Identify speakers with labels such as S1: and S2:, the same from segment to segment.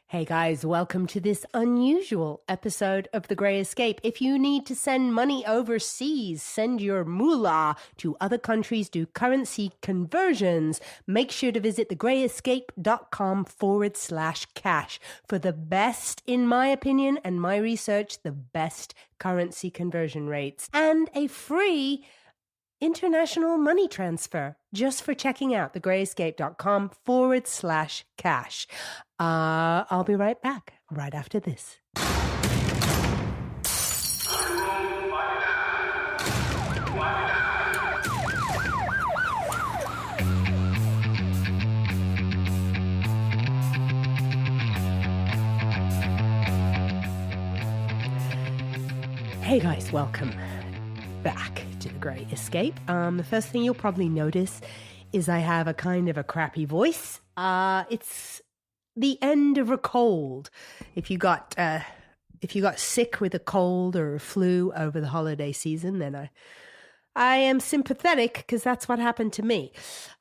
S1: Hey guys, welcome to this unusual episode of The Grey Escape. If you need to send money overseas, send your moolah to other countries, do currency conversions, make sure to visit thegreyescape.com/cash for the best, in my opinion and my research, the best currency conversion rates and a free international money transfer just for checking out thegreyescape.com/cash. I'll be right back right after this. Hey guys, welcome back to The Grey Escape. The first thing you'll probably notice is I have a kind of a crappy voice. It's the end of a cold. If you got sick with a cold or a flu over the holiday season, then I am sympathetic because that's what happened to me.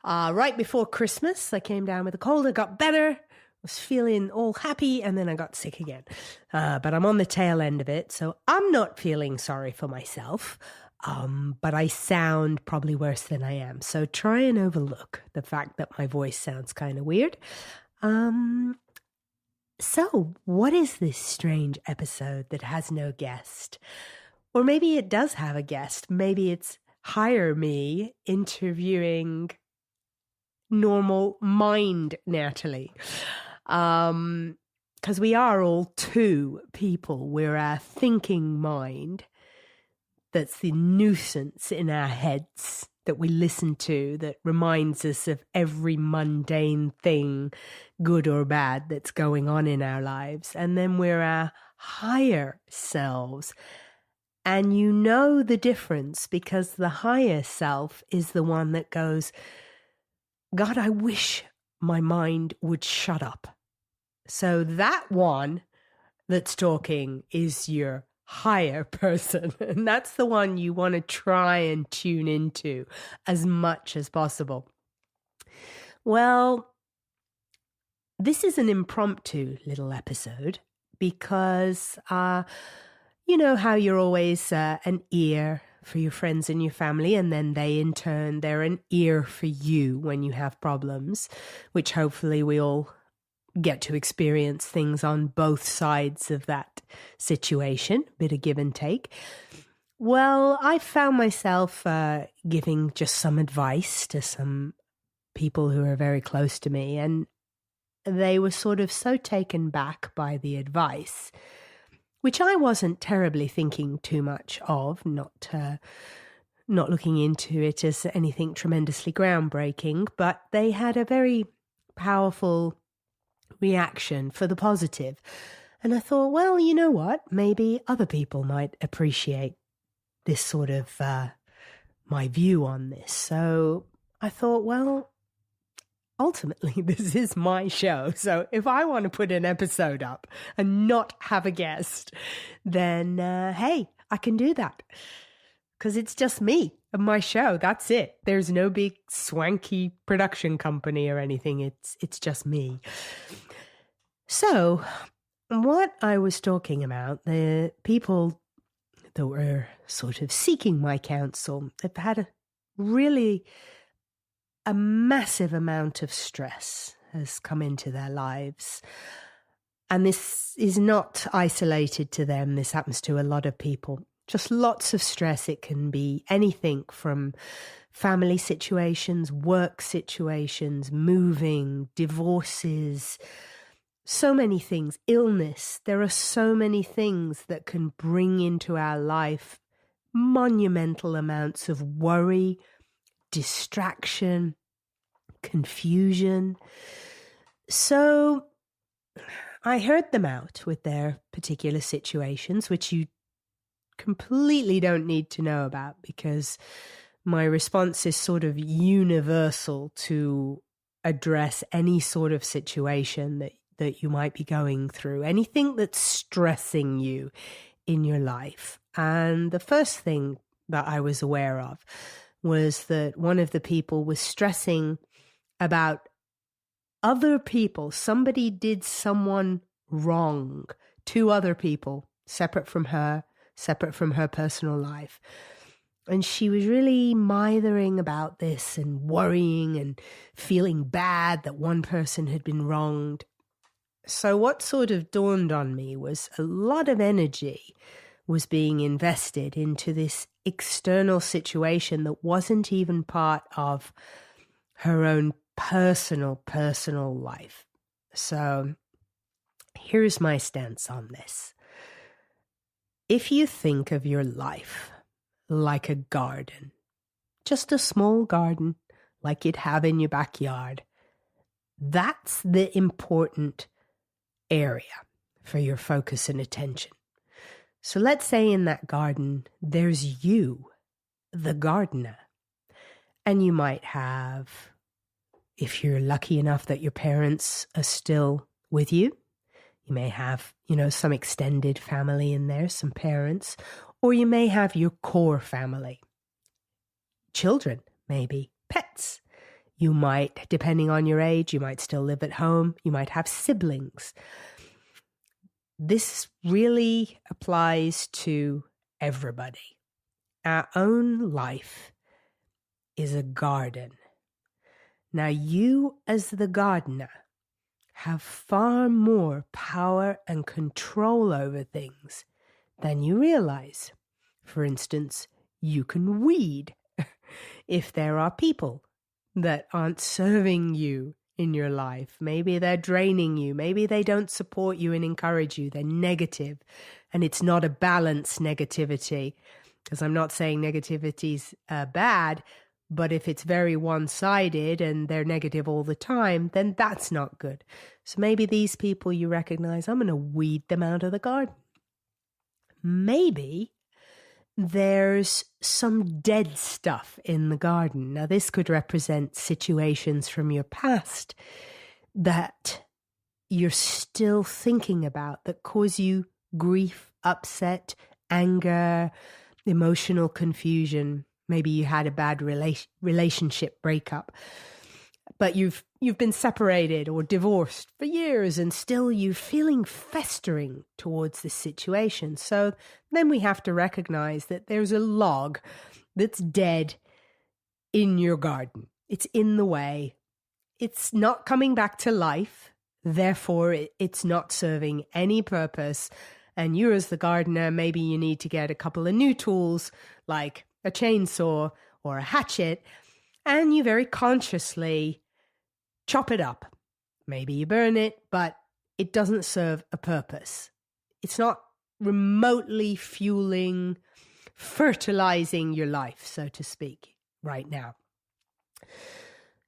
S1: Right before Christmas, I came down with a cold. I got better, was feeling all happy, and then I got sick again. But I'm on the tail end of it, so I'm not feeling sorry for myself. But I sound probably worse than I am. So try and overlook the fact that my voice sounds kind of weird. So what is this strange episode that has no guest? Or maybe it does have a guest. Maybe it's Hire Me interviewing normal mind Natalie. Because we are all two people. We're a thinking mind that's the nuisance in our heads that we listen to that reminds us of every mundane thing, good or bad, that's going on in our lives. And then we're our higher selves. And you know the difference because the higher self is the one that goes, God, I wish my mind would shut up. So that one that's talking is your higher person, and that's the one you want to try and tune into as much as possible. Well, this is an impromptu little episode because you know how you're always an ear for your friends and your family, and then they in turn they're an ear for you when you have problems, which hopefully we all get to experience things on both sides of that situation, a bit of give and take. Well, I found myself giving just some advice to some people who are very close to me, and they were sort of so taken back by the advice, which I wasn't terribly thinking too much of, not looking into it as anything tremendously groundbreaking, but they had a very powerful reaction for the positive. And I thought, well, you know what? Maybe other people might appreciate this sort of my view on this. So I thought, well, ultimately, this is my show. So if I want to put an episode up and not have a guest, then, hey, I can do that. Because it's just me and my show. That's it. There's no big swanky production company or anything. It's just me. So what I was talking about, the people that were sort of seeking my counsel, have had a massive amount of stress has come into their lives. And this is not isolated to them. This happens to a lot of people. Just lots of stress. It can be anything from family situations, work situations, moving, divorces, so many things, illness. There are so many things that can bring into our life monumental amounts of worry, distraction, confusion. So I heard them out with their particular situations, which you completely don't need to know about because my response is sort of universal to address any sort of situation that you might be going through, anything that's stressing you in your life. And the first thing that I was aware of was that one of the people was stressing about other people. Somebody did someone wrong to other people, separate from her personal life. And she was really mithering about this and worrying and feeling bad that one person had been wronged. So what sort of dawned on me was a lot of energy was being invested into this external situation that wasn't even part of her own personal life. So here's my stance on this. If you think of your life like a garden, just a small garden like you'd have in your backyard, that's the important area for your focus and attention. So let's say in that garden, there's you, the gardener. And you might have, if you're lucky enough that your parents are still with you, you may have, some extended family in there, some parents, or you may have your core family. Children, maybe, pets. You might, depending on your age, you might still live at home. You might have siblings. This really applies to everybody. Our own life is a garden. Now, you as the gardener have far more power and control over things than you realize. For instance, you can weed if there are people that aren't serving you in your life. Maybe they're draining you. Maybe they don't support you and encourage you. They're negative, and it's not a balanced negativity, because I'm not saying negativity's bad, but if it's very one-sided and they're negative all the time, then that's not good. So maybe these people you recognize, I'm going to weed them out of the garden. Maybe there's some dead stuff in the garden. Now, this could represent situations from your past that you're still thinking about that cause you grief, upset, anger, emotional confusion. Maybe you had a bad relationship breakup, but you've been separated or divorced for years, and still you're feeling festering towards this situation. So then we have to recognize that there's a log that's dead in your garden. It's in the way. It's not coming back to life. Therefore, it's not serving any purpose. And you as the gardener, maybe you need to get a couple of new tools like a chainsaw or a hatchet, and you very consciously chop it up. Maybe you burn it, but it doesn't serve a purpose. It's not remotely fueling, fertilizing your life, so to speak, right now.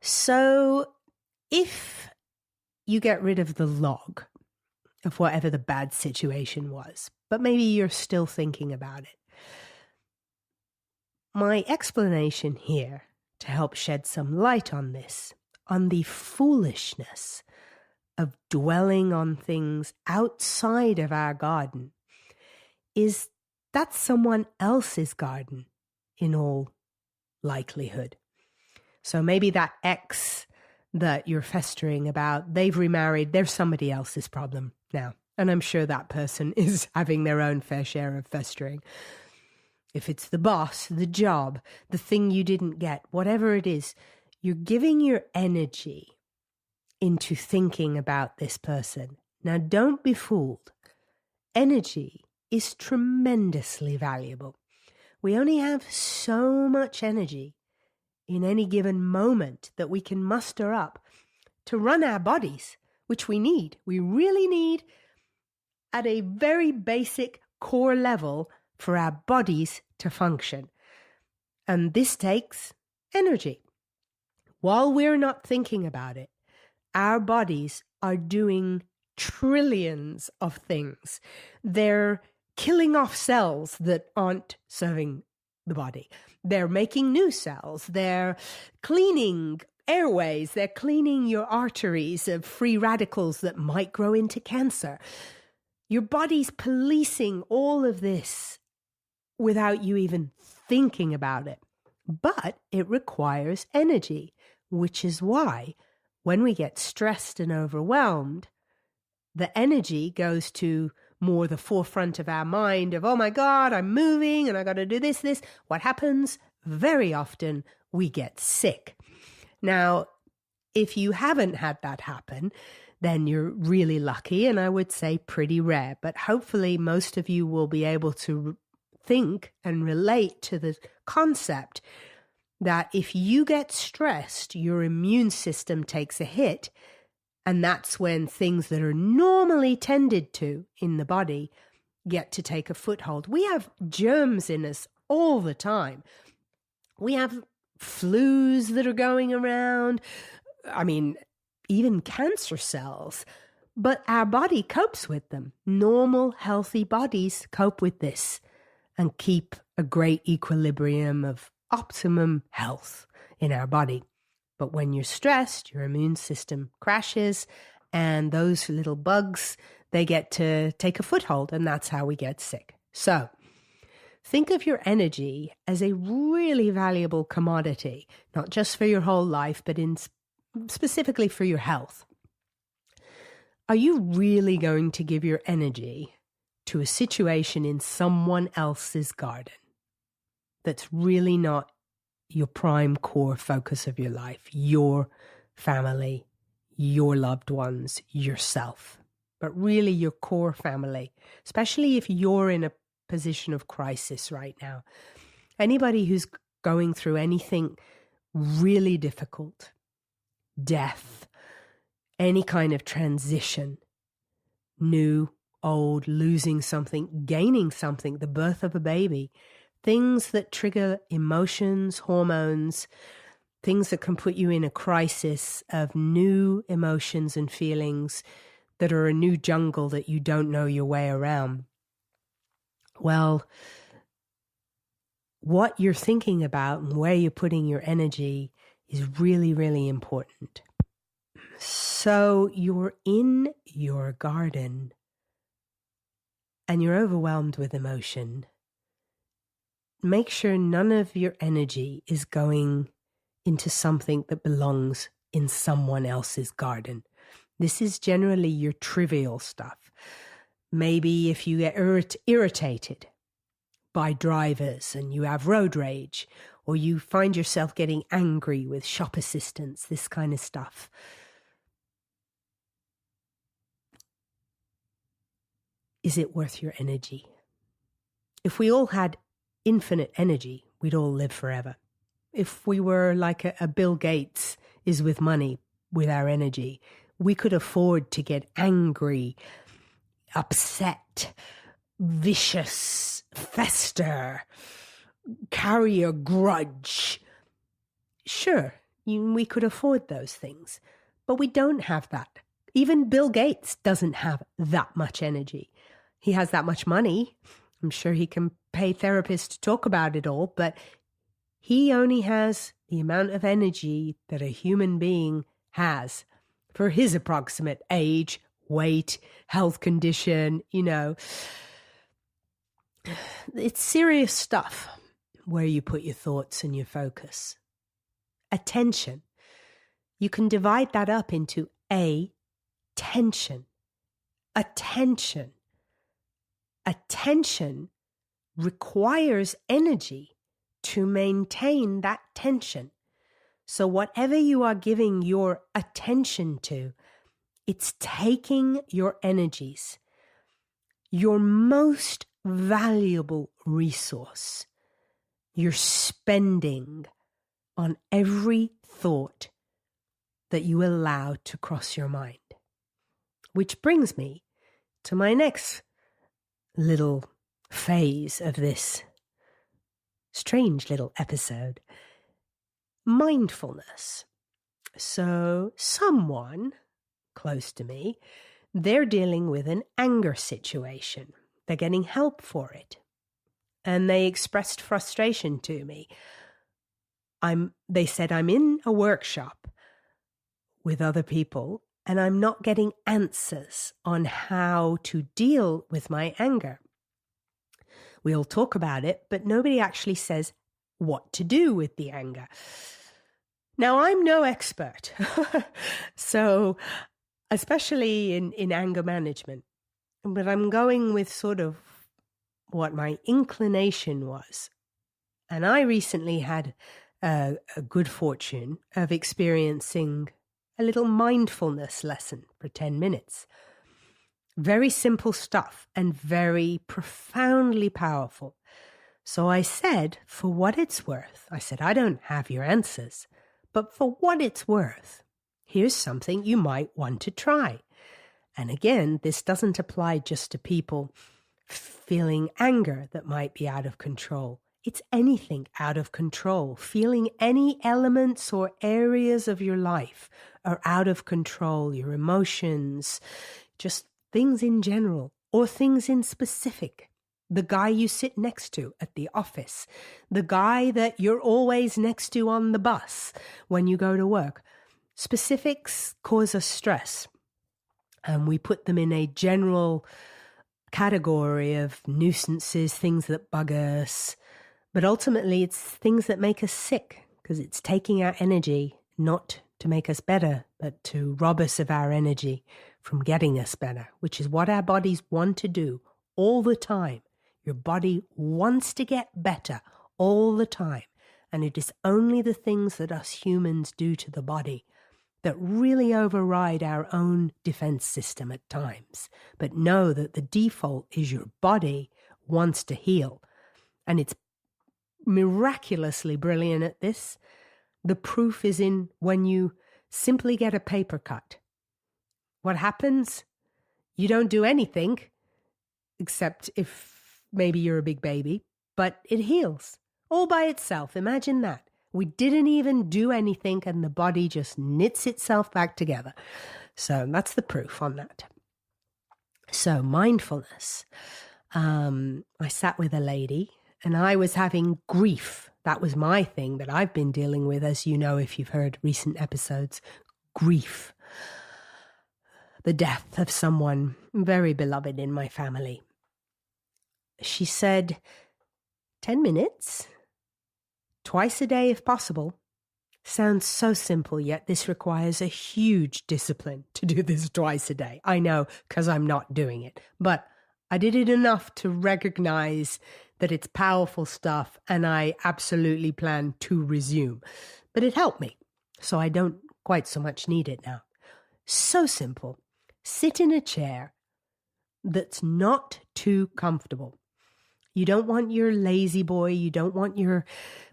S1: So if you get rid of the log of whatever the bad situation was, but maybe you're still thinking about it, my explanation here to help shed some light on this, on the foolishness of dwelling on things outside of our garden, is that's someone else's garden in all likelihood. So maybe that ex that you're festering about, they've remarried, they're somebody else's problem now. And I'm sure that person is having their own fair share of festering. If it's the boss, the job, the thing you didn't get, whatever it is, you're giving your energy into thinking about this person. Now, don't be fooled. Energy is tremendously valuable. We only have so much energy in any given moment that we can muster up to run our bodies, which we need. We really need at a very basic core level for our bodies to function. And this takes energy. While we're not thinking about it, our bodies are doing trillions of things. They're killing off cells that aren't serving the body. They're making new cells. They're cleaning airways. They're cleaning your arteries of free radicals that might grow into cancer. Your body's policing all of this without you even thinking about it. But it requires energy, which is why when we get stressed and overwhelmed, the energy goes to more the forefront of our mind of, oh my God, I'm moving and I got to do this. What happens? Very often we get sick. Now, if you haven't had that happen, then you're really lucky, and I would say pretty rare. But hopefully most of you will be able to think and relate to the concept that if you get stressed, your immune system takes a hit, and that's when things that are normally tended to in the body get to take a foothold. We have germs in us all the time. We have flus that are going around. I mean, even cancer cells. But our body copes with them. Normal, healthy bodies cope with this and keep a great equilibrium of optimum health in our body. But when you're stressed, your immune system crashes, and those little bugs, they get to take a foothold, and that's how we get sick. So think of your energy as a really valuable commodity, not just for your whole life, but specifically for your health. Are you really going to give your energy to a situation in someone else's garden that's really not your prime core focus of your life, your family, your loved ones, yourself, but really your core family, especially if you're in a position of crisis right now? Anybody who's going through anything really difficult, death, any kind of transition, new, old, losing something, gaining something, the birth of a baby, things that trigger emotions, hormones, things that can put you in a crisis of new emotions and feelings that are a new jungle that you don't know your way around. Well, what you're thinking about and where you're putting your energy is really, really important. So you're in your garden and you're overwhelmed with emotion. Make sure none of your energy is going into something that belongs in someone else's garden. This is generally your trivial stuff. Maybe if you get irritated by drivers and you have road rage, or you find yourself getting angry with shop assistants, this kind of stuff. Is it worth your energy? If we all had infinite energy, we'd all live forever. If we were like a Bill Gates is with money, with our energy, we could afford to get angry, upset, vicious, fester, carry a grudge. Sure, we could afford those things, but we don't have that. Even Bill Gates doesn't have that much energy. He has that much money. I'm sure he can pay therapists to talk about it all, but he only has the amount of energy that a human being has for his approximate age, weight, health condition, It's serious stuff where you put your thoughts and your focus. Attention. You can divide that up into attention. Attention. Attention requires energy to maintain that tension. So whatever you are giving your attention to, it's taking your energies, your most valuable resource. You're spending on every thought that you allow to cross your mind. Which brings me to my next little phase of this strange little episode. Mindfulness. So someone close to me, they're dealing with an anger situation. They're getting help for it. And they expressed frustration to me. They said, I'm in a workshop with other people and I'm not getting answers on how to deal with my anger. We all talk about it, but nobody actually says what to do with the anger. Now, I'm no expert, so especially in anger management. But I'm going with sort of what my inclination was. And I recently had a good fortune of experiencing a little mindfulness lesson for 10 minutes. Very simple stuff and very profoundly powerful. So I said, for what it's worth, I said, I don't have your answers, but for what it's worth, here's something you might want to try. And again, this doesn't apply just to people feeling anger that might be out of control. It's anything out of control. Feeling any elements or areas of your life are out of control, your emotions, just things in general or things in specific. The guy you sit next to at the office, the guy that you're always next to on the bus when you go to work. Specifics cause us stress, and we put them in a general category of nuisances, things that bug us. But ultimately, it's things that make us sick because it's taking our energy, not to make us better, but to rob us of our energy from getting us better, which is what our bodies want to do all the time. Your body wants to get better all the time. And it is only the things that us humans do to the body that really override our own defense system at times. But know that the default is your body wants to heal. And it's miraculously brilliant at this. The proof is in when you simply get a paper cut. What happens? You don't do anything, except if maybe you're a big baby, but it heals all by itself. Imagine that. We didn't even do anything and the body just knits itself back together. So that's the proof on that. So mindfulness. I sat with a lady and I was having grief. That was my thing that I've been dealing with, as you know, if you've heard recent episodes, grief. The death of someone very beloved in my family. She said, 10 minutes, twice a day if possible. Sounds so simple, yet this requires a huge discipline to do this twice a day. I know, because I'm not doing it. But I did it enough to recognize that it's powerful stuff, and I absolutely plan to resume. But it helped me, so I don't quite so much need it now. So simple. Sit in a chair that's not too comfortable. You don't want your lazy boy. You don't want your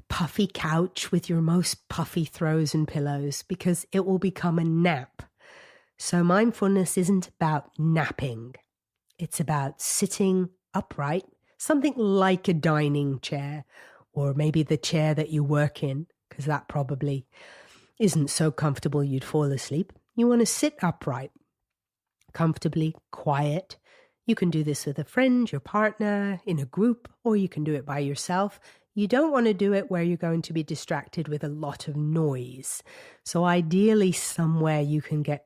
S1: puffy couch with your most puffy throws and pillows, because it will become a nap. So mindfulness isn't about napping. It's about sitting upright, something like a dining chair, or maybe the chair that you work in, because that probably isn't so comfortable you'd fall asleep. You want to sit upright, comfortably, quiet. You can do this with a friend, your partner, in a group, or you can do it by yourself. You don't want to do it where you're going to be distracted with a lot of noise. So ideally somewhere you can get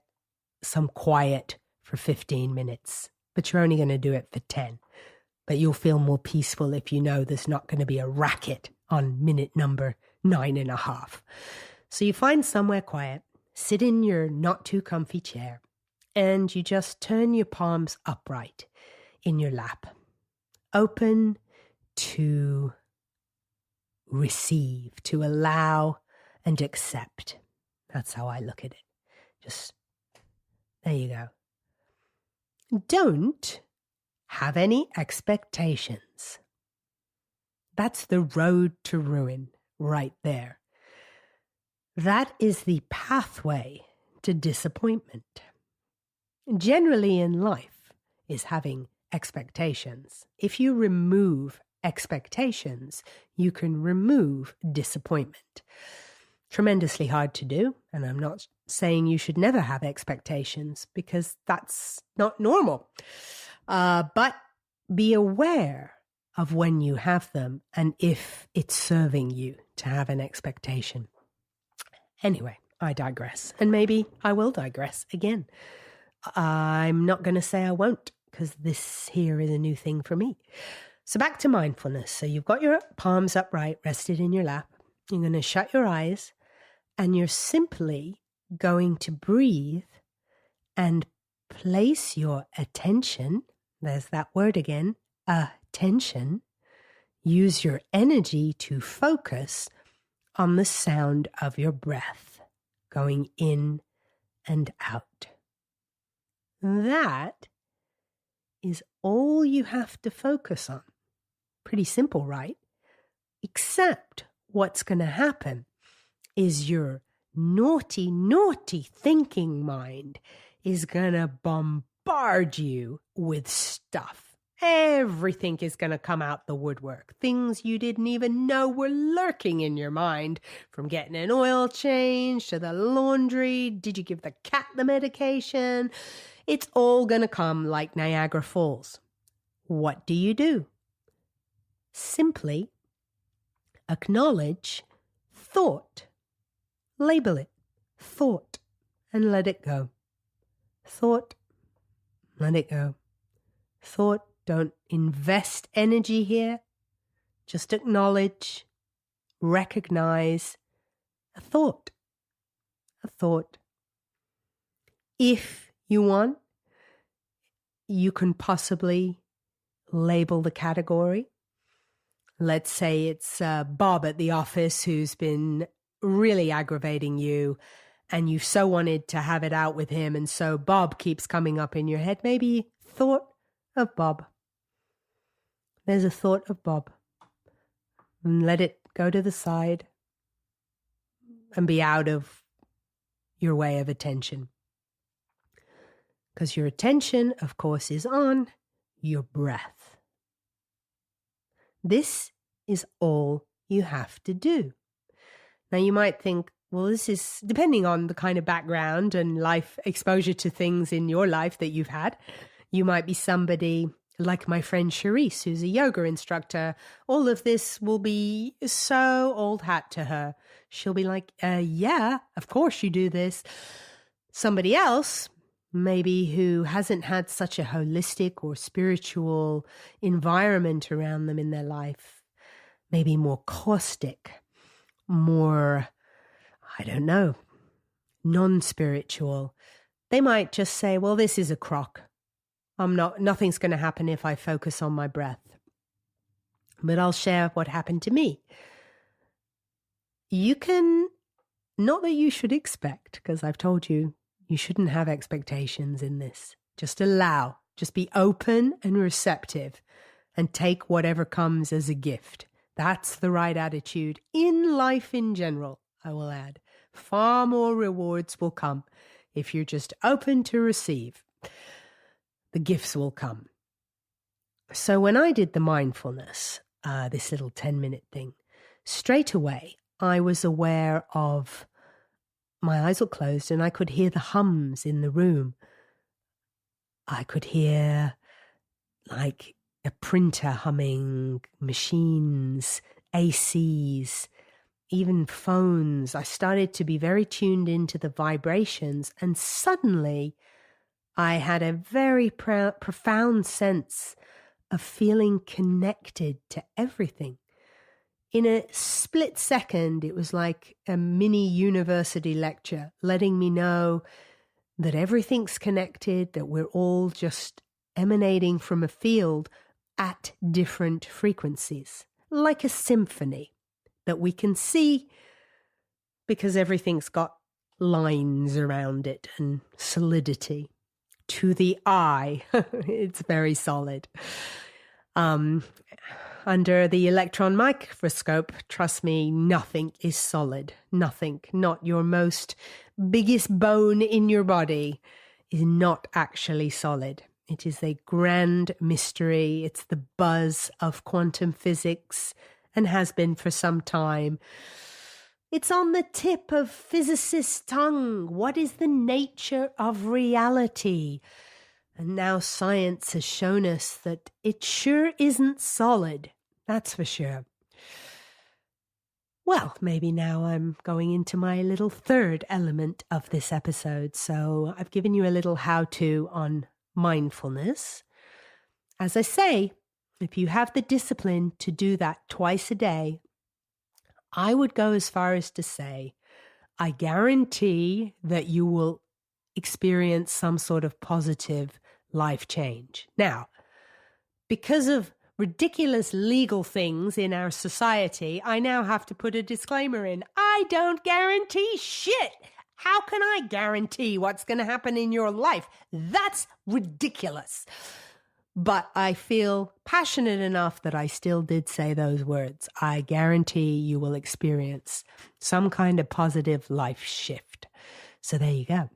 S1: some quiet for 15 minutes, but you're only going to do it for 10. But you'll feel more peaceful if you know there's not going to be a racket on minute number 9.5. So you find somewhere quiet, sit in your not too comfy chair, and you just turn your palms upright in your lap, open to receive, to allow and accept. That's how I look at it. Just, there you go. Don't have any expectations. That's the road to ruin right there. That is the pathway to disappointment. Generally in life is having expectations. If you remove expectations, you can remove disappointment. Tremendously hard to do, and I'm not saying you should never have expectations, because that's not normal. But be aware of when you have them and if it's serving you to have an expectation. Anyway, I digress, and maybe I will digress again. I'm not going to say I won't, because this here is a new thing for me. So back to mindfulness. So you've got your palms upright, rested in your lap. You're going to shut your eyes, and you're simply going to breathe and place your attention, there's that word again, attention, use your energy to focus on the sound of your breath going in and out. That is all you have to focus on. Pretty simple, right? Except what's going to happen is your naughty, naughty thinking mind is going to bombard you with stuff. Everything is going to come out the woodwork. Things you didn't even know were lurking in your mind, from getting an oil change to the laundry. Did you give the cat the medication? It's all going to come like Niagara Falls. What do? Simply acknowledge thought. Label it thought and let it go. Thought, let it go. Thought, don't invest energy here. Just acknowledge, recognize a thought. A thought. If you want, you can possibly label the category. Let's say it's Bob at the office who's been really aggravating you, and you so wanted to have it out with him, and so Bob keeps coming up in your head. Maybe thought of Bob. There's a thought of Bob. And let it go to the side and be out of your way of attention. Because your attention, of course, is on your breath. This is all you have to do. Now, you might think, well, this is depending on the kind of background and life exposure to things in your life that you've had. You might be somebody like my friend Charisse, who's a yoga instructor. All of this will be so old hat to her. She'll be like, yeah, of course you do this. Somebody else, maybe who hasn't had such a holistic or spiritual environment around them in their life, maybe more caustic, more, I don't know, non-spiritual. They might just say, well, this is a crock. Nothing's going to happen if I focus on my breath. But I'll share what happened to me. You can, not that you should expect, because I've told you, you shouldn't have expectations in this. Just allow, just be open and receptive and take whatever comes as a gift. That's the right attitude in life in general, I will add. Far more rewards will come if you're just open to receive. The gifts will come. So when I did the mindfulness, this little 10-minute thing, straight away I was aware of my eyes were closed and I could hear the hums in the room. I could hear like a printer humming, machines, ACs, even phones. I started to be very tuned into the vibrations, and suddenly I had a very profound sense of feeling connected to everything. In a split second, it was like a mini university lecture, letting me know that everything's connected, that we're all just emanating from a field at different frequencies, like a symphony that we can see because everything's got lines around it and solidity. To the eye, it's very solid. Under the electron microscope, trust me, nothing is solid. Nothing, not your most biggest bone in your body is not actually solid. It is a grand mystery. It's the buzz of quantum physics and has been for some time. It's on the tip of physicists' tongue. What is the nature of reality? And now science has shown us that it sure isn't solid. That's for sure. Well, maybe now I'm going into my little third element of this episode. So I've given you a little how-to on mindfulness. As I say, if you have the discipline to do that twice a day, I would go as far as to say, I guarantee that you will experience some sort of positive life change. Now, because of ridiculous legal things in our society, I now have to put a disclaimer in. I don't guarantee shit. How can I guarantee what's going to happen in your life? That's ridiculous. But I feel passionate enough that I still did say those words. I guarantee you will experience some kind of positive life shift. So there you go.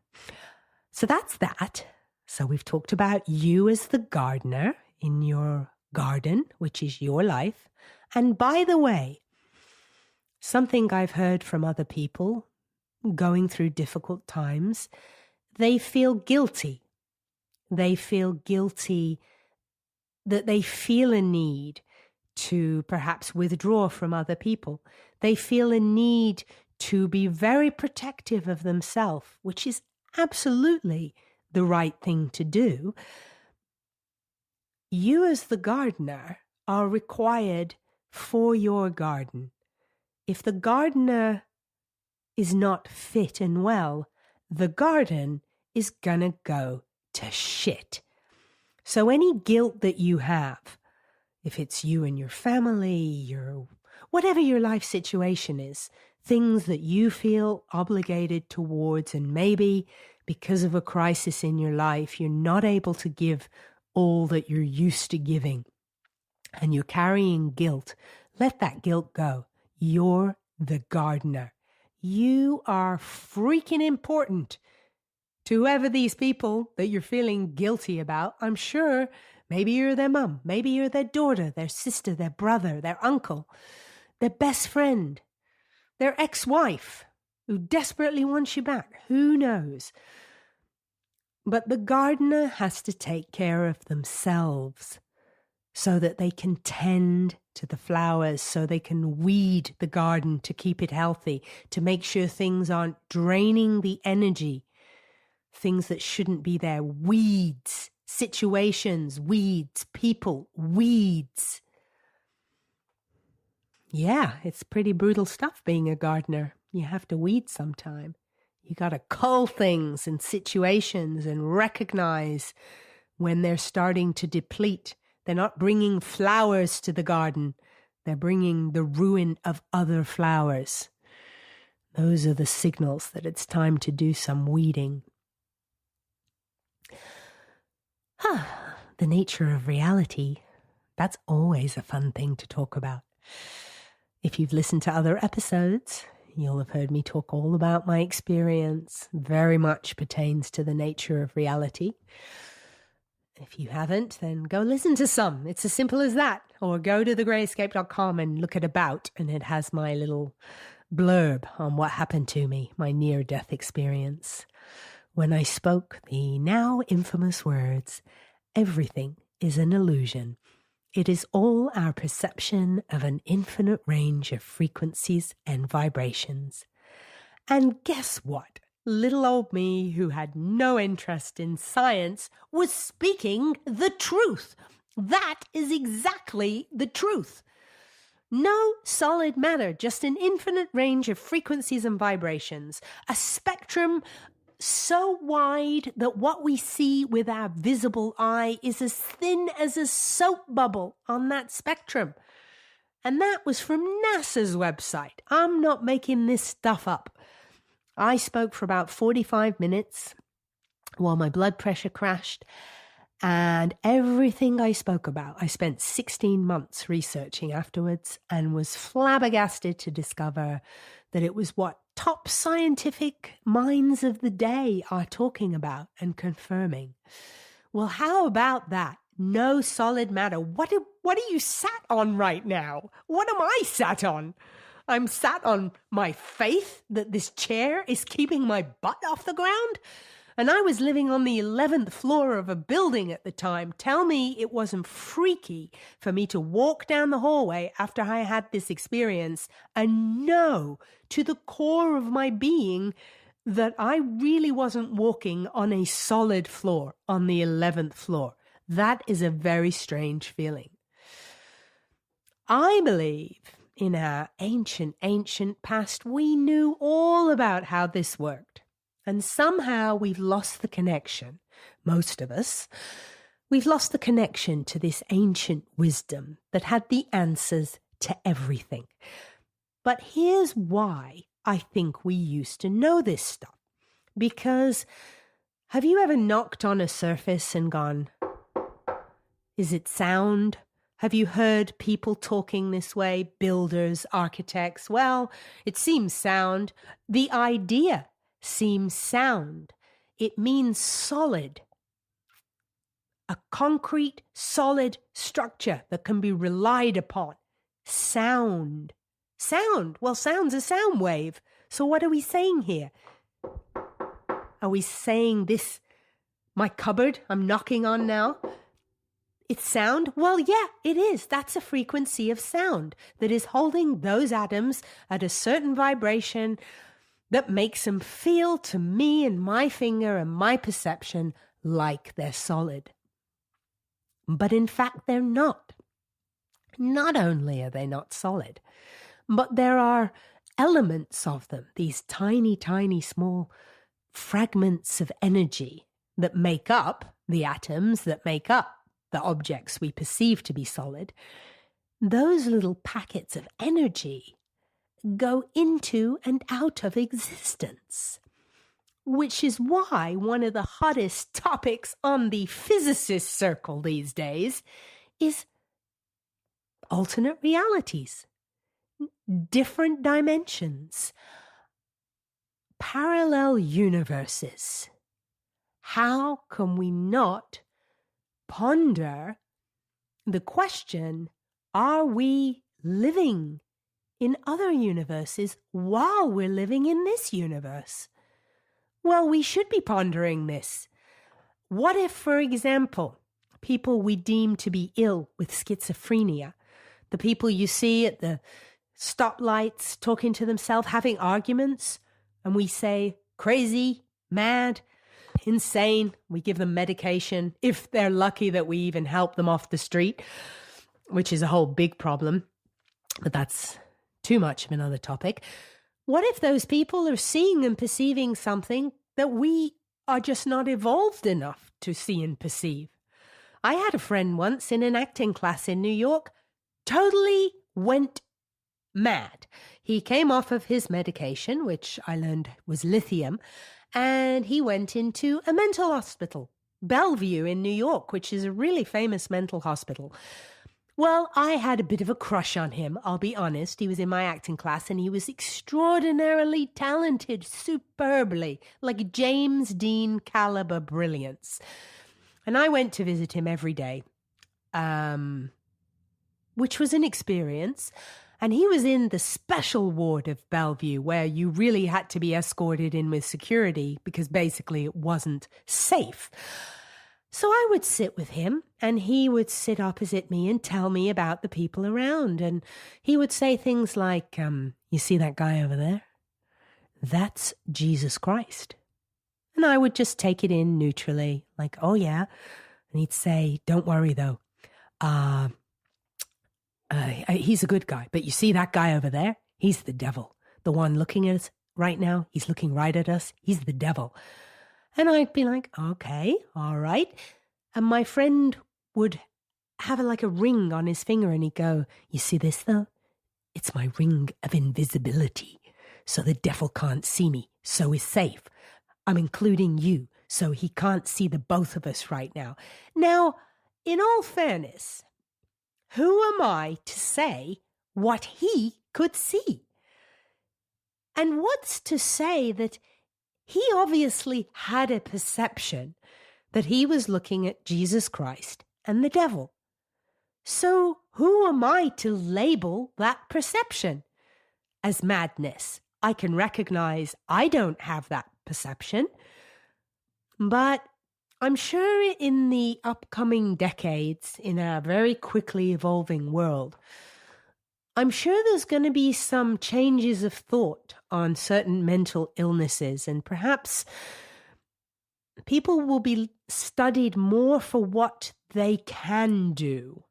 S1: So that's that. So we've talked about you as the gardener in your garden, which is your life. And by the way, something I've heard from other people going through difficult times, they feel guilty. They feel guilty that they feel a need to perhaps withdraw from other people. They feel a need to be very protective of themselves, which is absolutely the right thing to do. You as the gardener are required for your garden. If the gardener is not fit and well, the garden is gonna go to shit. So any guilt that you have, if it's you and your family, your whatever your life situation is, things that you feel obligated towards, and maybe because of a crisis in your life, you're not able to give all that you're used to giving, and you're carrying guilt, let that guilt go. You're the gardener. You are freaking important to whoever these people that you're feeling guilty about. I'm sure maybe you're their mum, maybe you're their daughter, their sister, their brother, their uncle, their best friend, their ex-wife who desperately wants you back. Who knows? But the gardener has to take care of themselves so that they can tend to the flowers, so they can weed the garden to keep it healthy, to make sure things aren't draining the energy, things that shouldn't be there. Weeds, situations, weeds, people, weeds. Yeah, it's pretty brutal stuff being a gardener. You have to weed sometime. You got to cull things and situations and recognize when they're starting to deplete. They're not bringing flowers to the garden. They're bringing the ruin of other flowers. Those are the signals that it's time to do some weeding. The nature of reality. That's always a fun thing to talk about. If you've listened to other episodes, you'll have heard me talk all about my experience. Very much pertains to the nature of reality. If you haven't, then go listen to some. It's as simple as that. Or go to thegreyescape.com and look at About, and it has my little blurb on what happened to me, my near-death experience. When I spoke the now infamous words, "Everything is an illusion. It is all our perception of an infinite range of frequencies and vibrations." And guess what? Little old me, who had no interest in science, was speaking the truth. That is exactly the truth. No solid matter, just an infinite range of frequencies and vibrations. A spectrum so wide that what we see with our visible eye is as thin as a soap bubble on that spectrum. And that was from NASA's website. I'm not making this stuff up. I spoke for about 45 minutes while my blood pressure crashed, and everything I spoke about, I spent 16 months researching afterwards and was flabbergasted to discover that it was what top scientific minds of the day are talking about and confirming. Well, how about that? No solid matter. What are you sat on right now? What am I sat on? I'm sat on my faith that this chair is keeping my butt off the ground. And I was living on the 11th floor of a building at the time. Tell me it wasn't freaky for me to walk down the hallway after I had this experience and know to the core of my being that I really wasn't walking on a solid floor, on the 11th floor. That is a very strange feeling. I believe in our ancient past, we knew all about how this worked. And somehow we've lost the connection, most of us. We've lost the connection to this ancient wisdom that had the answers to everything. But here's why I think we used to know this stuff. Because have you ever knocked on a surface and gone, is it sound? Have you heard people talking this way? Builders, architects? Well, it seems sound. The idea seems sound. It means solid. A concrete, solid structure that can be relied upon. Sound. Sound. Well, sound's a sound wave. So what are we saying here? Are we saying this, my cupboard I'm knocking on now, it's sound? Well, yeah, it is. That's a frequency of sound that is holding those atoms at a certain vibration that makes them feel to me and my finger and my perception like they're solid. But in fact, they're not. Not only are they not solid, but there are elements of them, these tiny, tiny, small fragments of energy that make up the atoms, that make up the objects we perceive to be solid. Those little packets of energy go into and out of existence, which is why one of the hottest topics on the physicist circle these days is alternate realities, different dimensions, parallel universes. How can we not ponder the question, are we living in other universes while we're living in this universe? Well, we should be pondering this. What if, for example, people we deem to be ill with schizophrenia, the people you see at the stoplights talking to themselves, having arguments, and we say crazy, mad, insane, we give them medication, if they're lucky that we even help them off the street, which is a whole big problem, but that's too much of another topic. What if those people are seeing and perceiving something that we are just not evolved enough to see and perceive? I had a friend once in an acting class in New York, totally went mad. He came off of his medication, which I learned was lithium, and he went into a mental hospital, Bellevue in New York, which is a really famous mental hospital. Well, I had a bit of a crush on him, I'll be honest. He was in my acting class and he was extraordinarily talented, superbly, like James Dean caliber brilliance. And I went to visit him every day, which was an experience. And he was in the special ward of Bellevue where you really had to be escorted in with security because basically it wasn't safe. So I would sit with him and he would sit opposite me and tell me about the people around. And he would say things like, you see that guy over there? That's Jesus Christ. And I would just take it in neutrally, like, oh yeah. And he'd say, don't worry though. He's a good guy, but you see that guy over there? He's the devil. The one looking at us right now, he's looking right at us. He's the devil. And I'd be like, okay, all right. And my friend would have like a ring on his finger and he'd go, you see this though? It's my ring of invisibility. So the devil can't see me. So he's safe. I'm including you. So he can't see the both of us right now. Now, in all fairness, who am I to say what he could see? And what's to say that he obviously had a perception that he was looking at Jesus Christ and the devil. So who am I to label that perception as madness? I can recognize I don't have that perception, but I'm sure in the upcoming decades, in a very quickly evolving world, I'm sure there's going to be some changes of thought on certain mental illnesses, and perhaps people will be studied more for what they can do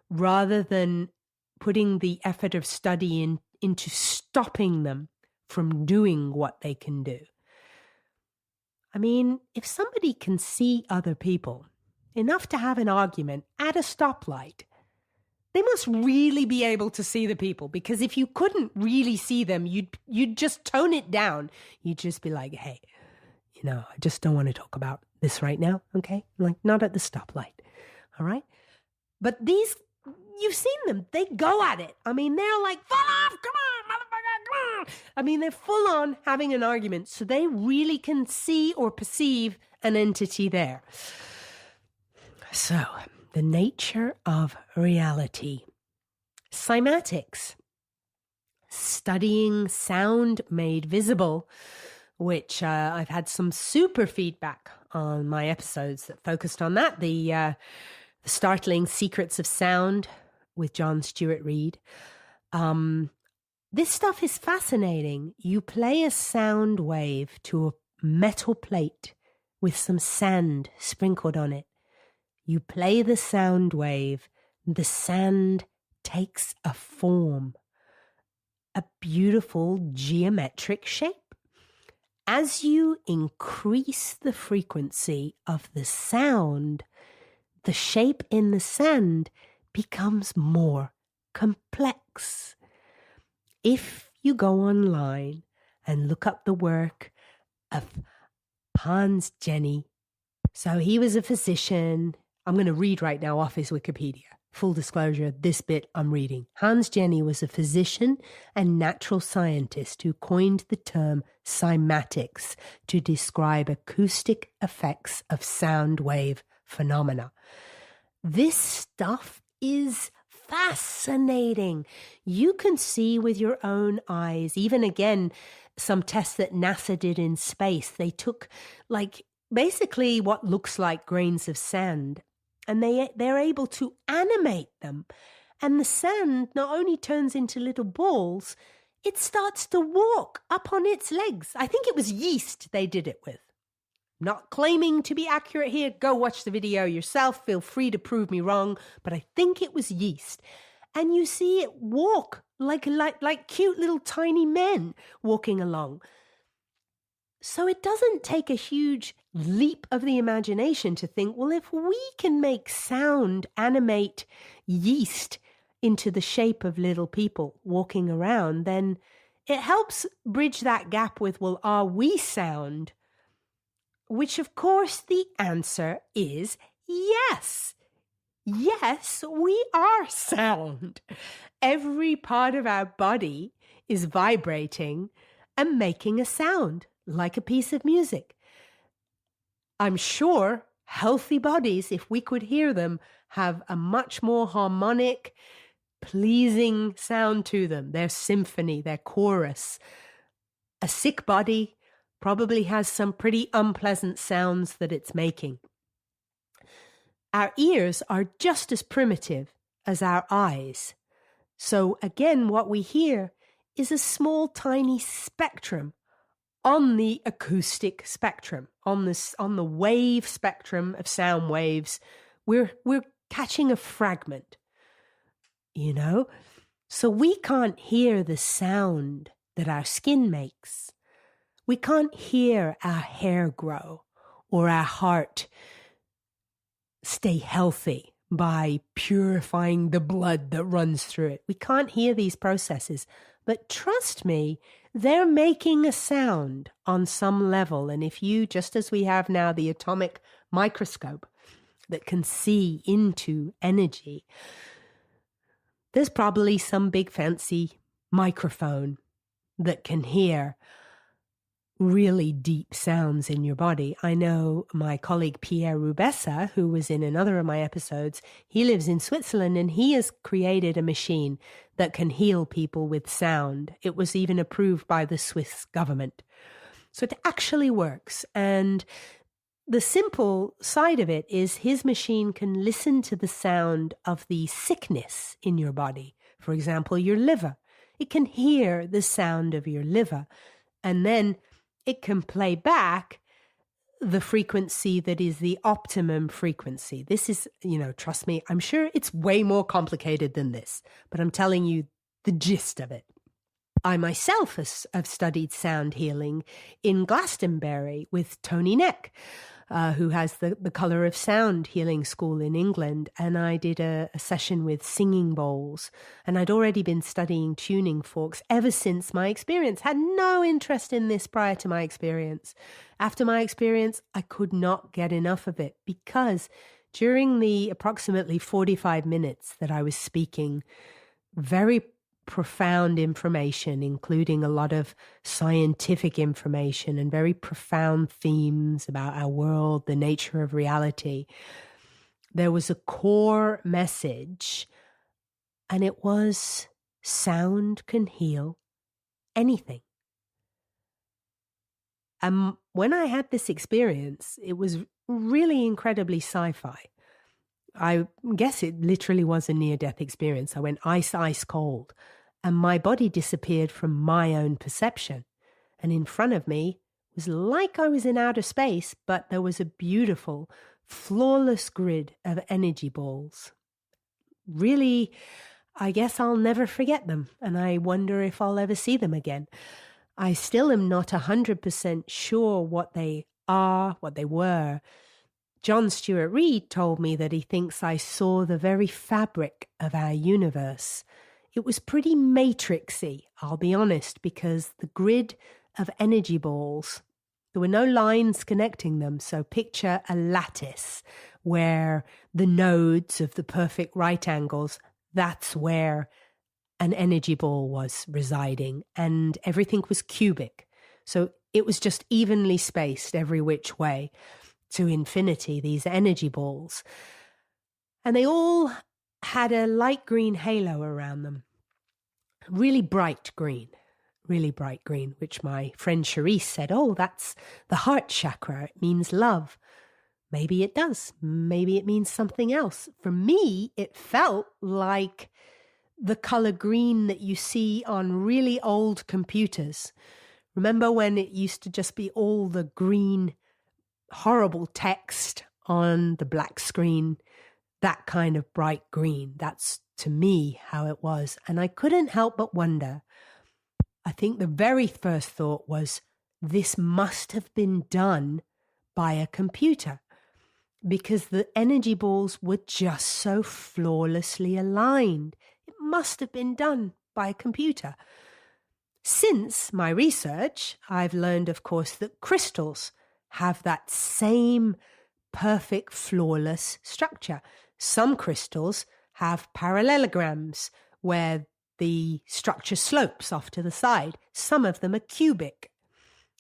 S1: rather than putting the effort of study into stopping them from doing what they can do. I mean, if somebody can see other people enough to have an argument at a stoplight, they must really be able to see the people, because if you couldn't really see them, you'd just tone it down. You'd just be like, hey, I just don't want to talk about this right now, okay? Like, not at the stoplight, all right? But these, you've seen them. They go at it. I mean, they're like, fall off, come on, motherfucker, come on. I mean, they're full on having an argument, so they really can see or perceive an entity there. So, the nature of reality. Cymatics, studying sound made visible, which I've had some super feedback on my episodes that focused on that. The Startling Secrets of Sound with John Stewart Reed. This stuff is fascinating. You play a sound wave to a metal plate with some sand sprinkled on it. You play the sound wave, the sand takes a form, a beautiful geometric shape. As you increase the frequency of the sound, the shape in the sand becomes more complex. If you go online and look up the work of Hans Jenny, so he was a physician. I'm going to read right now off his Wikipedia. Full disclosure, this bit I'm reading. Hans Jenny was a physician and natural scientist who coined the term cymatics to describe acoustic effects of sound wave phenomena. This stuff is fascinating. You can see with your own eyes, even again, some tests that NASA did in space. They took basically what looks like grains of sand, and they're able to animate them. And the sand not only turns into little balls, it starts to walk up on its legs. I think it was yeast they did it with. Not claiming to be accurate here. Go watch the video yourself. Feel free to prove me wrong. But I think it was yeast. And you see it walk like cute little tiny men walking along. So it doesn't take a huge leap of the imagination to think, well, if we can make sound animate yeast into the shape of little people walking around, then it helps bridge that gap with, well, are we sound? Which, of course, the answer is yes. Yes, we are sound. Every part of our body is vibrating and making a sound, like a piece of music. I'm sure healthy bodies, if we could hear them, have a much more harmonic, pleasing sound to them. Their symphony, their chorus. A sick body probably has some pretty unpleasant sounds that it's making. Our ears are just as primitive as our eyes. So again, what we hear is a small, tiny spectrum on the acoustic spectrum, on the wave spectrum of sound waves. We're catching a fragment, So we can't hear the sound that our skin makes. We can't hear our hair grow or our heart stay healthy by purifying the blood that runs through it. We can't hear these processes. But trust me, they're making a sound on some level. And if you, just as we have now the atomic microscope that can see into energy, there's probably some big fancy microphone that can hear really deep sounds in your body. I know my colleague Pierre Rubessa, who was in another of my episodes, he lives in Switzerland and he has created a machine that can heal people with sound. It was even approved by the Swiss government. So it actually works. And the simple side of it is his machine can listen to the sound of the sickness in your body. For example, your liver. It can hear the sound of your liver. And then it can play back the frequency that is the optimum frequency. This is, trust me, I'm sure it's way more complicated than this, but I'm telling you the gist of it. I myself have studied sound healing in Glastonbury with Tony Neck, who has the Colour of Sound healing school in England. And I did a session with singing bowls. And I'd already been studying tuning forks ever since my experience. Had no interest in this prior to my experience. After my experience, I could not get enough of it because during the approximately 45 minutes that I was speaking, very profound information, including a lot of scientific information and very profound themes about our world, the nature of reality. There was a core message, and it was sound can heal anything. And when I had this experience, it was really incredibly sci-fi. I guess it literally was a near-death experience. I went ice cold, and my body disappeared from my own perception. And in front of me was like I was in outer space, but there was a beautiful, flawless grid of energy balls. Really, I guess I'll never forget them, and I wonder if I'll ever see them again. I still am not 100% sure what they are, what they were. John Stewart Reed told me that he thinks I saw the very fabric of our universe. It was pretty matrixy, I'll be honest, because the grid of energy balls, there were no lines connecting them. So picture a lattice where the nodes of the perfect right angles, that's where an energy ball was residing, and everything was cubic. So it was just evenly spaced every which way to infinity, these energy balls. And they all had a light green halo around them. Really bright green, which my friend Cherise said, oh, that's the heart chakra. It means love. Maybe it does. Maybe it means something else. For me, it felt like the color green that you see on really old computers. Remember when it used to just be all the green horrible text on the black screen, that kind of bright green. That's, to me, how it was. And I couldn't help but wonder. I think the very first thought was, this must have been done by a computer, because the energy balls were just so flawlessly aligned. It must have been done by a computer. Since my research, I've learned, of course, that crystals have that same perfect, flawless structure. Some crystals have parallelograms where the structure slopes off to the side. Some of them are cubic.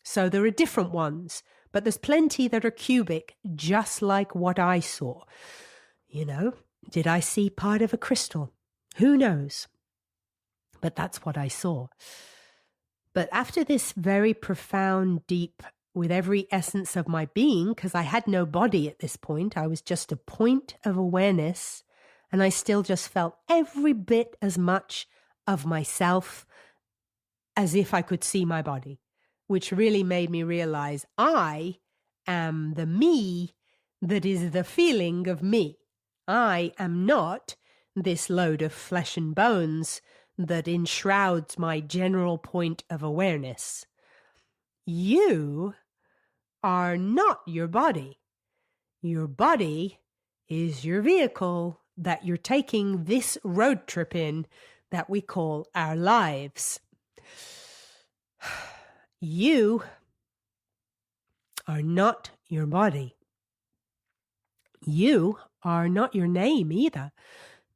S1: So there are different ones, but there's plenty that are cubic, just like what I saw. You know, did I see part of a crystal? Who knows? But that's what I saw. But after this very profound, deep, with every essence of my being, because I had no body at this point, I was just a point of awareness, and I still just felt every bit as much of myself as if I could see my body, which really made me realize I am the me that is the feeling of me. I am not this load of flesh and bones that enshrouds my general point of awareness. You are not your body. Your body is your vehicle that you're taking this road trip in that we call our lives. You are not your body. You are not your name either.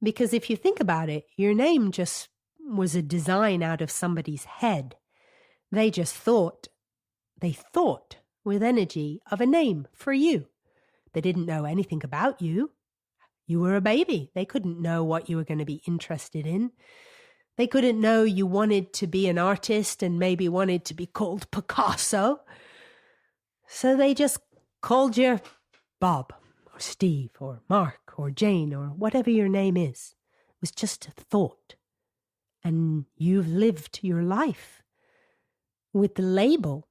S1: Because if you think about it, your name just was a design out of somebody's head. They thought with energy of a name for you. They didn't know anything about you. You were a baby. They couldn't know what you were going to be interested in. They couldn't know you wanted to be an artist and maybe wanted to be called Picasso. So they just called you Bob or Steve or Mark or Jane or whatever your name is. It was just a thought. And you've lived your life with the label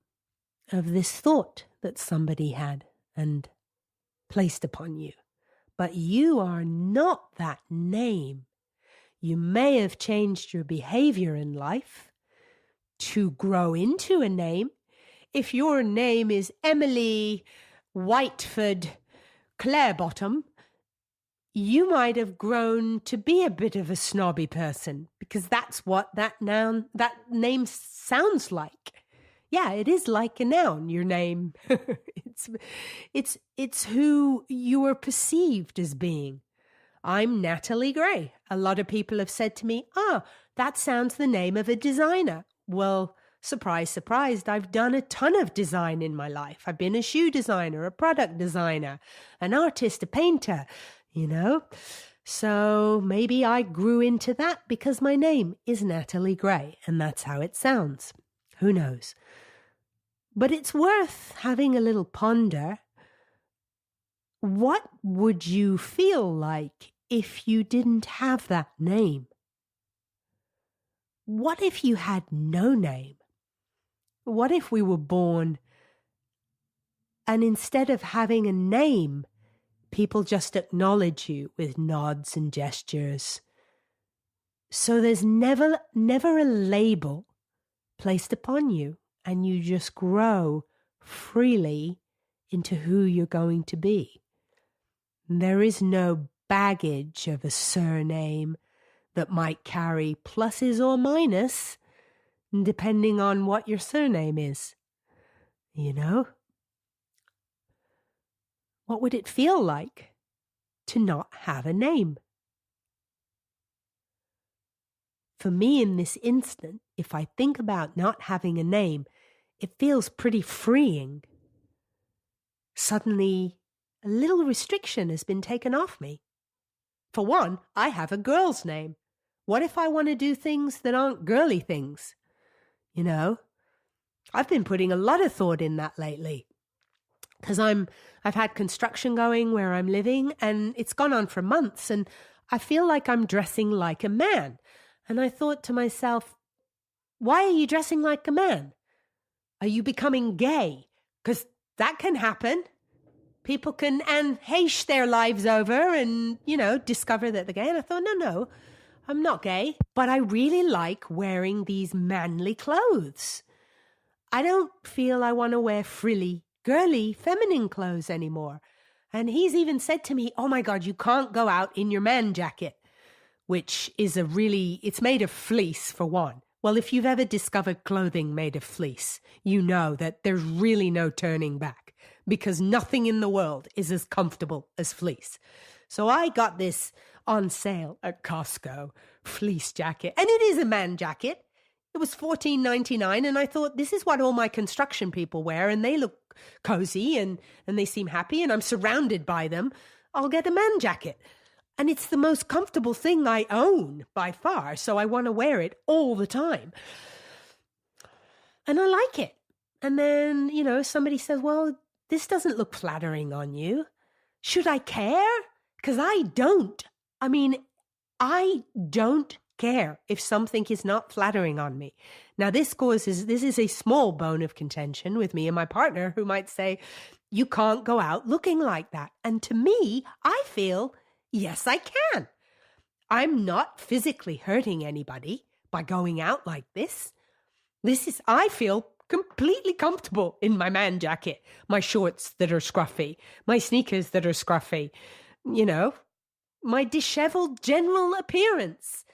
S1: of this thought that somebody had and placed upon you. But you are not that name. You may have changed your behavior in life. to grow into a name. If your name is Emily Whiteford Clarebottom, you might have grown to be a bit of a snobby person because that's what that name sounds like. Yeah, it is like a noun, your name. It's who you are perceived as being. I'm Natalie Gray. A lot of people have said to me, that sounds the name of a designer. Well, surprise, surprise, I've done a ton of design in my life. I've been a shoe designer, a product designer, an artist, a painter, So maybe I grew into that because my name is Natalie Gray and that's how it sounds. Who knows? But it's worth having a little ponder. What would you feel like if you didn't have that name? What if you had no name? What if we were born and instead of having a name, people just acknowledge you with nods and gestures? So there's never a label placed upon you, and you just grow freely into who you're going to be. There is no baggage of a surname that might carry pluses or minus, depending on what your surname is. What would it feel like to not have a name? For me, in this instant, if I think about not having a name, it feels pretty freeing. Suddenly, a little restriction has been taken off me. For one, I have a girl's name. What if I want to do things that aren't girly things? I've been putting a lot of thought in that lately. Because I've had construction going where I'm living, and it's gone on for months, and I feel like I'm dressing like a man. And I thought to myself, why are you dressing like a man? Are you becoming gay? Because that can happen. People can hash their lives over and, discover that they're gay. And I thought, no, I'm not gay. But I really like wearing these manly clothes. I don't feel I want to wear frilly, girly, feminine clothes anymore. And he's even said to me, oh my God, you can't go out in your man jacket, which is it's made of fleece for one. Well, if you've ever discovered clothing made of fleece, you know that there's really no turning back because nothing in the world is as comfortable as fleece. So I got this on sale at Costco fleece jacket, and it is a man jacket. It was $14.99, and I thought, this is what all my construction people wear, and they look cozy and they seem happy, and I'm surrounded by them. I'll get a man jacket. And it's the most comfortable thing I own by far, so I want to wear it all the time. And I like it. And then, somebody says, well, this doesn't look flattering on you. Should I care? Because I don't. I don't care if something is not flattering on me. Now, this is a small bone of contention with me and my partner, who might say, you can't go out looking like that. And to me, I feel, yes, I can. I'm not physically hurting anybody by going out like this. I feel completely comfortable in my man jacket, my shorts that are scruffy, my sneakers that are scruffy, my disheveled general appearance.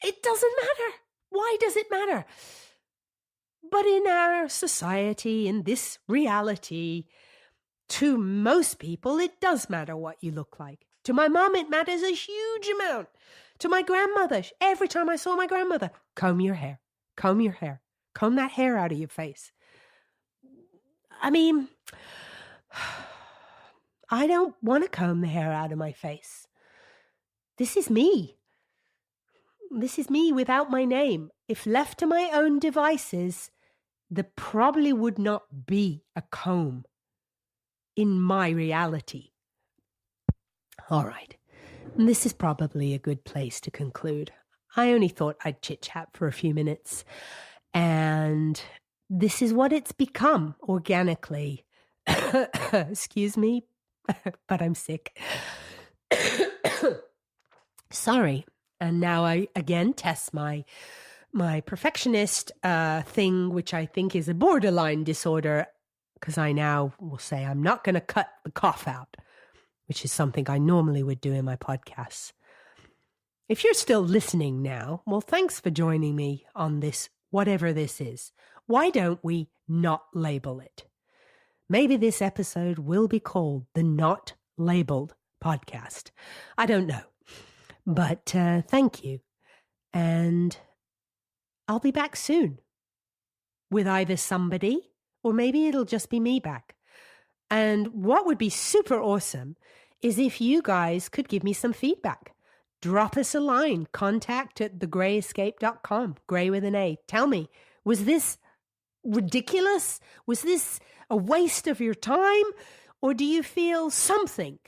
S1: It doesn't matter. Why does it matter? But in our society, in this reality, to most people, it does matter what you look like. To my mom, it matters a huge amount. To my grandmother, every time I saw my grandmother, comb your hair, comb your hair, comb that hair out of your face. I don't want to comb the hair out of my face. This is me. This is me without my name. If left to my own devices, there probably would not be a comb in my reality. All right. This is probably a good place to conclude. I only thought I'd chit-chat for a few minutes. And this is what it's become organically. Excuse me, but I'm sick. Sorry. And now I again test my my perfectionist thing, which I think is a borderline disorder, because I now will say I'm not going to cut the cough out, which is something I normally would do in my podcasts. If you're still listening now, well, thanks for joining me on this, whatever this is. Why don't we not label it? Maybe this episode will be called the Not Labeled Podcast. I don't know. But thank you. And I'll be back soon with either somebody or maybe it'll just be me back. And what would be super awesome is if you guys could give me some feedback. Drop us a line, contact@thegrayescape.com, gray with an A. Tell me, was this ridiculous? Was this a waste of your time? Or do you feel something?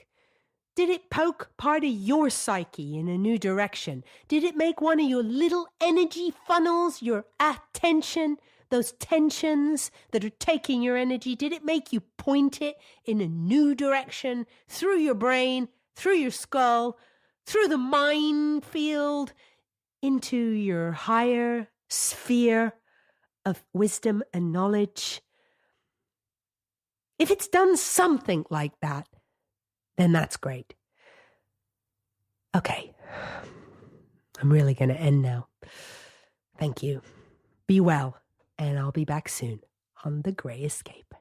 S1: Did it poke part of your psyche in a new direction? Did it make one of your little energy funnels, your attention, those tensions that are taking your energy, did it make you point it in a new direction through your brain, through your skull, through the mind field, into your higher sphere of wisdom and knowledge? If it's done something like that, then that's great. Okay, I'm really going to end now. Thank you. Be well, and I'll be back soon on The Gray Escape.